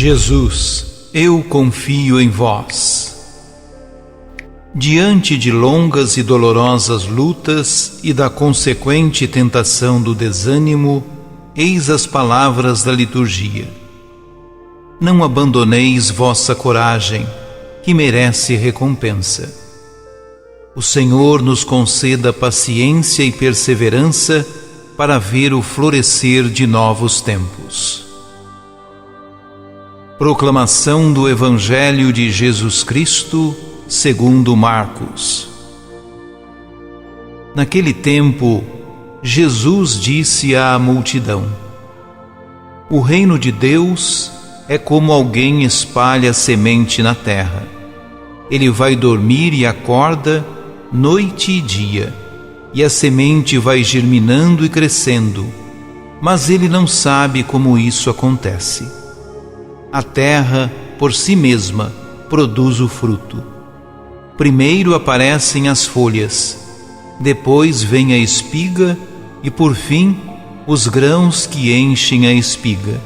Jesus, eu confio em vós. Diante de longas e dolorosas lutas e da consequente tentação do desânimo, eis as palavras da liturgia. Não abandoneis vossa coragem, que merece recompensa. O Senhor nos conceda paciência e perseverança para ver o florescer de novos tempos. Proclamação do Evangelho de Jesus Cristo, segundo Marcos. Naquele tempo, Jesus disse à multidão: O reino de Deus é como alguém espalha semente na terra. Ele vai dormir e acorda noite e dia, e a semente vai germinando e crescendo, mas ele não sabe como isso acontece. A terra, por si mesma, produz o fruto. Primeiro aparecem as folhas, depois vem a espiga e, por fim, os grãos que enchem a espiga.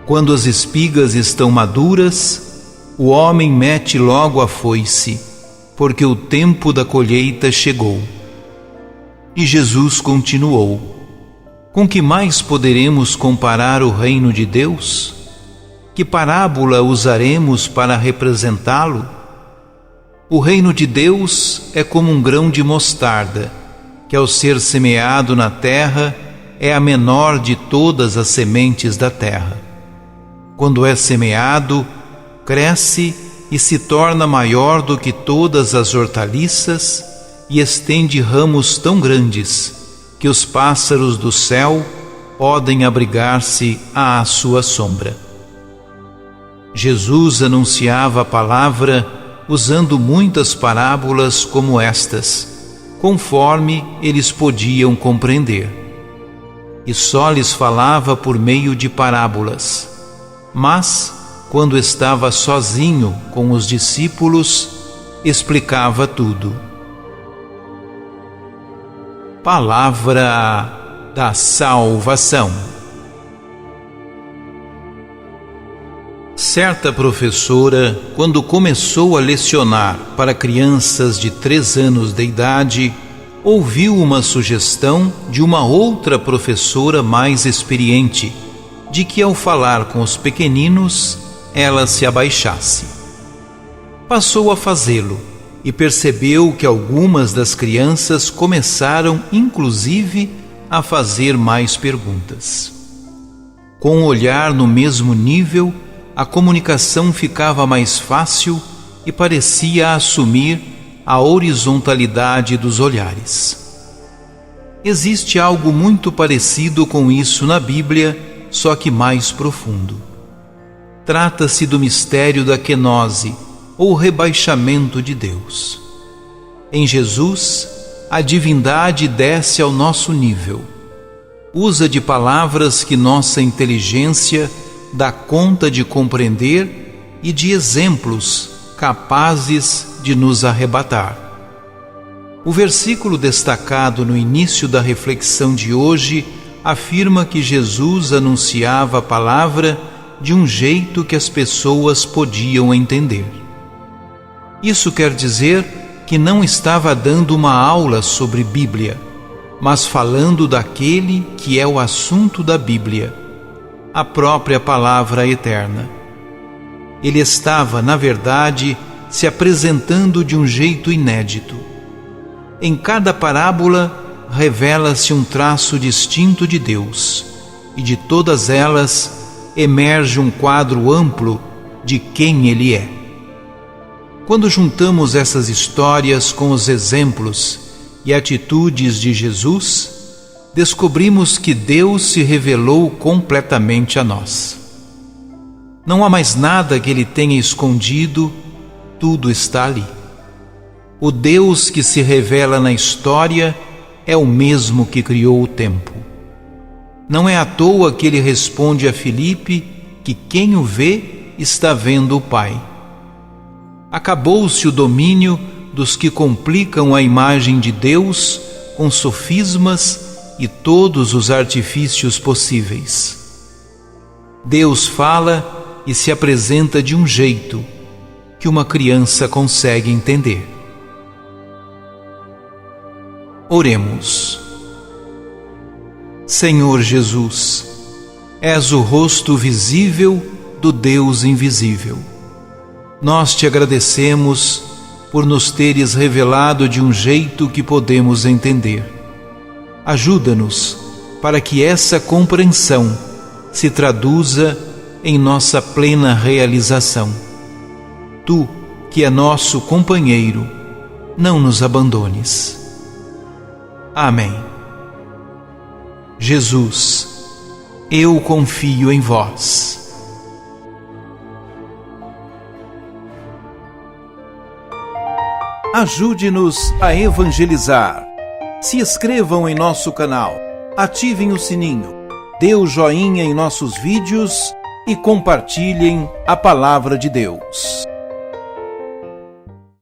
Quando as espigas estão maduras, o homem mete logo a foice, porque o tempo da colheita chegou. E Jesus continuou: Com que mais poderemos comparar o reino de Deus? Que parábola usaremos para representá-lo? O reino de Deus é como um grão de mostarda, que ao ser semeado na terra é a menor de todas as sementes da terra. Quando é semeado, cresce e se torna maior do que todas as hortaliças e estende ramos tão grandes que os pássaros do céu podem abrigar-se à sua sombra. Jesus anunciava a palavra usando muitas parábolas como estas, conforme eles podiam compreender. E só lhes falava por meio de parábolas. Mas, quando estava sozinho com os discípulos, explicava tudo. Palavra da salvação. Certa professora, quando começou a lecionar para crianças de 3 anos de idade, ouviu uma sugestão de uma outra professora mais experiente, de que ao falar com os pequeninos, ela se abaixasse. Passou a fazê-lo e percebeu que algumas das crianças começaram, inclusive, a fazer mais perguntas. Com o olhar no mesmo nível, a comunicação ficava mais fácil e parecia assumir a horizontalidade dos olhares. Existe algo muito parecido com isso na Bíblia, só que mais profundo. Trata-se do mistério da quenose, ou rebaixamento de Deus. Em Jesus, a divindade desce ao nosso nível. Usa de palavras que nossa inteligência dá conta de compreender e de exemplos capazes de nos arrebatar. O versículo destacado no início da reflexão de hoje afirma que Jesus anunciava a palavra de um jeito que as pessoas podiam entender. Isso quer dizer que não estava dando uma aula sobre Bíblia, mas falando daquele que é o assunto da Bíblia, a própria palavra eterna. Ele estava, na verdade, se apresentando de um jeito inédito. Em cada parábola revela-se um traço distinto de Deus, e de todas elas emerge um quadro amplo de quem Ele é. Quando juntamos essas histórias com os exemplos e atitudes de Jesus, descobrimos que Deus se revelou completamente a nós. Não há mais nada que Ele tenha escondido, tudo está ali. O Deus que se revela na história é o mesmo que criou o tempo. Não é à toa que Ele responde a Filipe que quem o vê está vendo o Pai. Acabou-se o domínio dos que complicam a imagem de Deus com sofismas e todos os artifícios possíveis. Deus fala e se apresenta de um jeito que uma criança consegue entender. Oremos. Senhor Jesus, és o rosto visível do Deus invisível. Nós te agradecemos por nos teres revelado de um jeito que podemos entender. Ajuda-nos para que essa compreensão se traduza em nossa plena realização. Tu, que é nosso companheiro, não nos abandones. Amém. Jesus, eu confio em vós. Ajude-nos a evangelizar. Se inscrevam em nosso canal, ativem o sininho, dê o joinha em nossos vídeos e compartilhem a palavra de Deus.